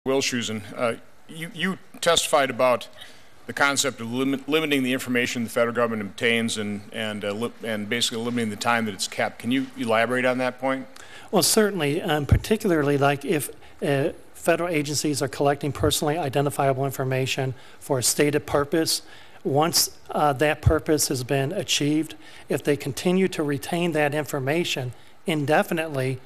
Wilshusen, you testified about the concept of limiting the information the federal government obtains and basically limiting the time that it's kept. Can you elaborate on that point? Well, certainly, particularly like if federal agencies are collecting personally identifiable information for a stated purpose. Once that purpose has been achieved, if they continue to retain that information indefinitely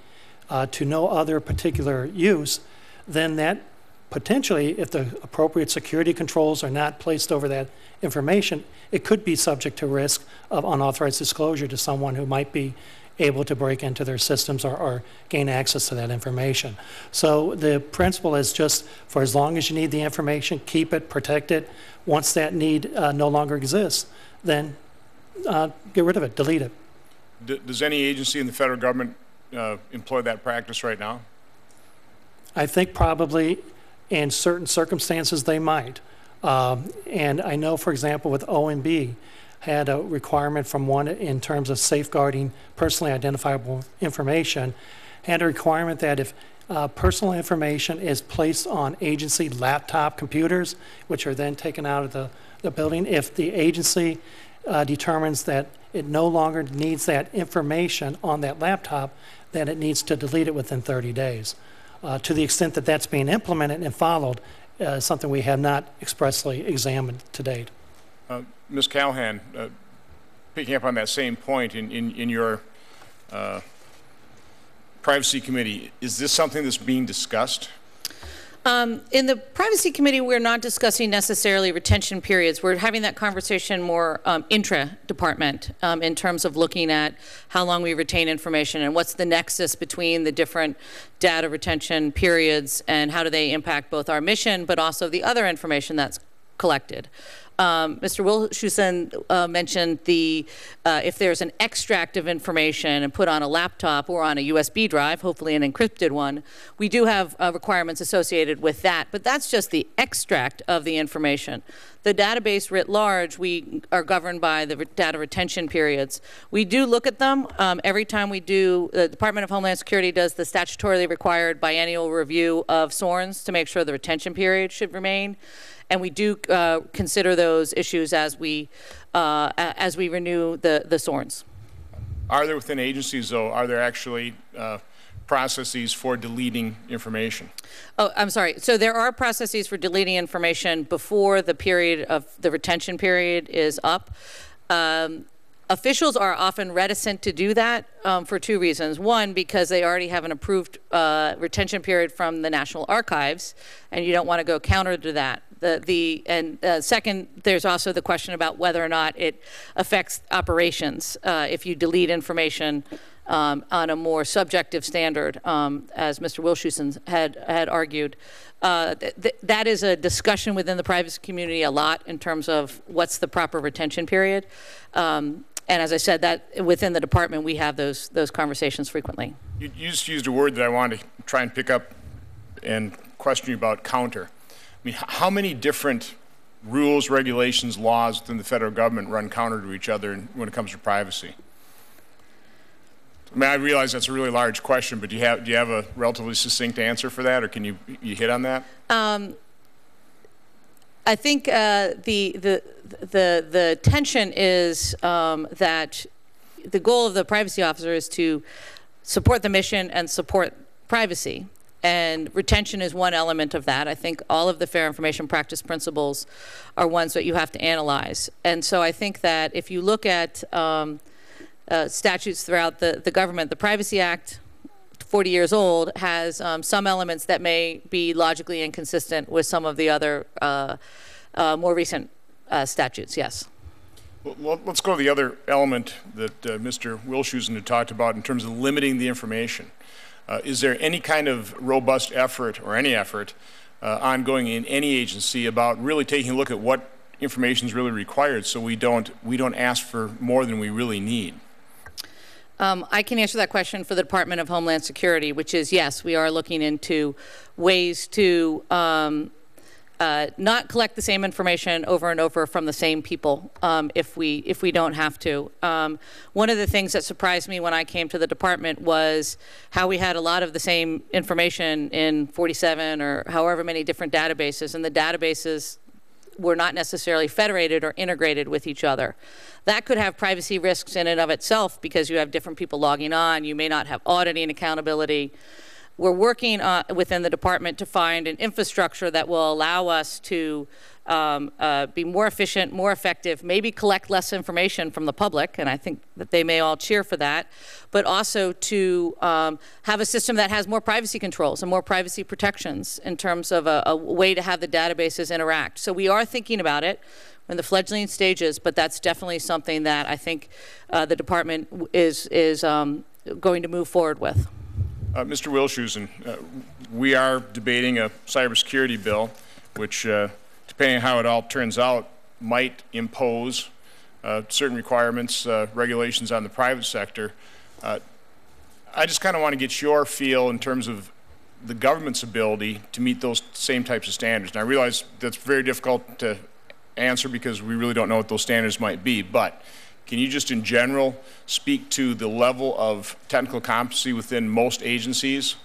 to no other particular use, then that potentially, if the appropriate security controls are not placed over that information, it could be subject to risk of unauthorized disclosure to someone who might be able to break into their systems or gain access to that information. So the principle is just for as long as you need the information, keep it, protect it. Once that need no longer exists, then get rid of it, delete it. Does any agency in the federal government employ that practice right now? I think probably in certain circumstances they might. And I know, for example, with OMB, had a requirement from one in terms of safeguarding personally identifiable information, had a requirement that if personal information is placed on agency laptop computers, which are then taken out of the building, if the agency determines that it no longer needs that information on that laptop, then it needs to delete it within 30 days. To the extent that that's being implemented and followed, something we have not expressly examined to date. Ms. Callahan, picking up on that same point, in your privacy committee, is this something that's being discussed? In the privacy committee, we're not discussing necessarily retention periods. We're having that conversation more intra-department in terms of looking at how long we retain information and what's the nexus between the different data retention periods and how do they impact both our mission but also the other information that's collected. Mr. Wilshusen mentioned if there's an extract of information and put on a laptop or on a USB drive, hopefully an encrypted one, we do have requirements associated with that, but that's just the extract of the information. The database writ large, we are governed by the data retention periods. We do look at them every time we do. The Department of Homeland Security does the statutorily required biennial review of SORNs to make sure the retention period should remain. And we do consider those issues as we renew the SORNs. Are there within agencies, though, are there actually processes for deleting information? Oh, I'm sorry. So there are processes for deleting information before the period of the retention period is up. Officials are often reticent to do that for two reasons. One, because they already have an approved retention period from the National Archives, and you don't want to go counter to that. Second, there's also the question about whether or not it affects operations if you delete information on a more subjective standard, as Mr. Wilshusen had argued. That is a discussion within the privacy community a lot in terms of what's the proper retention period. And as I said, that within the department we have those conversations frequently. You just used a word that I wanted to try and pick up and question you about, counter. I mean, how many different rules, regulations, laws within the federal government run counter to each other when it comes to privacy? I mean, I realize that's a really large question, but do you have a relatively succinct answer for that, or can you hit on that? I think the tension is that the goal of the privacy officer is to support the mission and support privacy. And retention is one element of that. I think all of the fair information practice principles are ones that you have to analyze. And so I think that if you look at statutes throughout the government, the Privacy Act, 40 years old, has some elements that may be logically inconsistent with some of the other more recent statutes, yes. Well, let's go to the other element that Mr. Wilshusen had talked about in terms of limiting the information. Is there any kind of robust effort or any effort ongoing in any agency about really taking a look at what information is really required so we don't ask for more than we really need? I can answer that question for the Department of Homeland Security, which is yes, we are looking into ways to not collect the same information over and over from the same people if we don't have to. One of the things that surprised me when I came to the department was how we had a lot of the same information in 47 or however many different databases, and the databases were not necessarily federated or integrated with each other. That could have privacy risks in and of itself because you have different people logging on. You may not have auditing accountability. We're working within the department to find an infrastructure that will allow us to be more efficient, more effective, maybe collect less information from the public, and I think that they may all cheer for that, but also to have a system that has more privacy controls and more privacy protections in terms of a way to have the databases interact. So we are thinking about it in the fledgling stages, but that's definitely something that I think the department is going to move forward with. Mr. Wilshusen, we are debating a cybersecurity bill, which, depending on how it all turns out, might impose certain requirements, regulations on the private sector. I just kind of want to get your feel in terms of the government's ability to meet those same types of standards. And I realize that's very difficult to answer because we really don't know what those standards might be, but can you just in general speak to the level of technical competency within most agencies,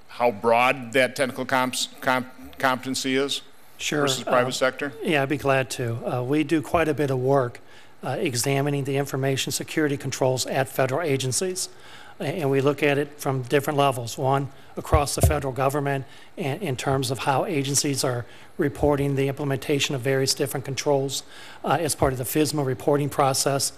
how broad that technical competency is versus the private sector? Yeah, I'd be glad to. We do quite a bit of work examining the information security controls at federal agencies. And we look at it from different levels. One, across the federal government in terms of how agencies are reporting the implementation of various different controls as part of the FSMA reporting process,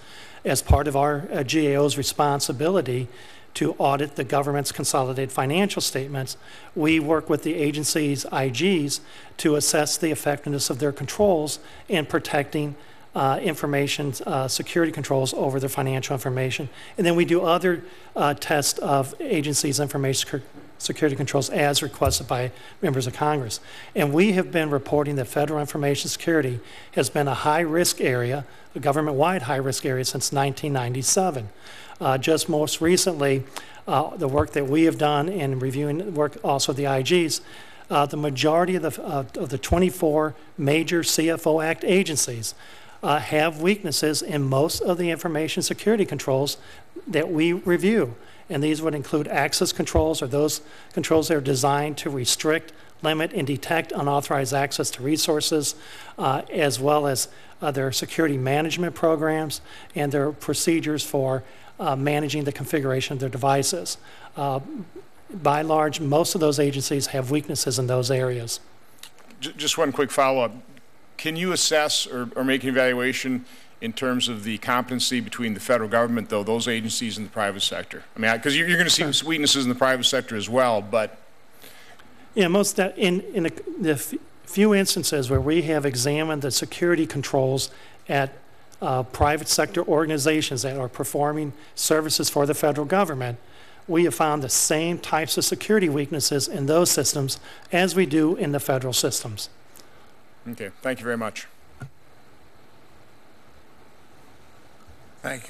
as part of our GAO's responsibility to audit the government's consolidated financial statements. We work with the agency's IGs to assess the effectiveness of their controls in protecting information security controls over their financial information. And then we do other tests of agencies' information security controls as requested by members of Congress. And we have been reporting that federal information security has been a high-risk area, a government-wide high-risk area since 1997. Just most recently, the work that we have done in reviewing work also of the IGs, the majority of the 24 major CFO Act agencies have weaknesses in most of the information security controls that we review. And these would include access controls, or those controls that are designed to restrict, limit, and detect unauthorized access to resources, as well as their security management programs and their procedures for managing the configuration of their devices. By and large, most of those agencies have weaknesses in those areas. Just one quick follow-up. Can you assess or make an evaluation in terms of the competency between the federal government, though, those agencies and the private sector? I mean, because you're going to see weaknesses in the private sector as well, but... Yeah, most in the few instances where we have examined the security controls at private sector organizations that are performing services for the federal government, we have found the same types of security weaknesses in those systems as we do in the federal systems. Okay, thank you very much. Thank you.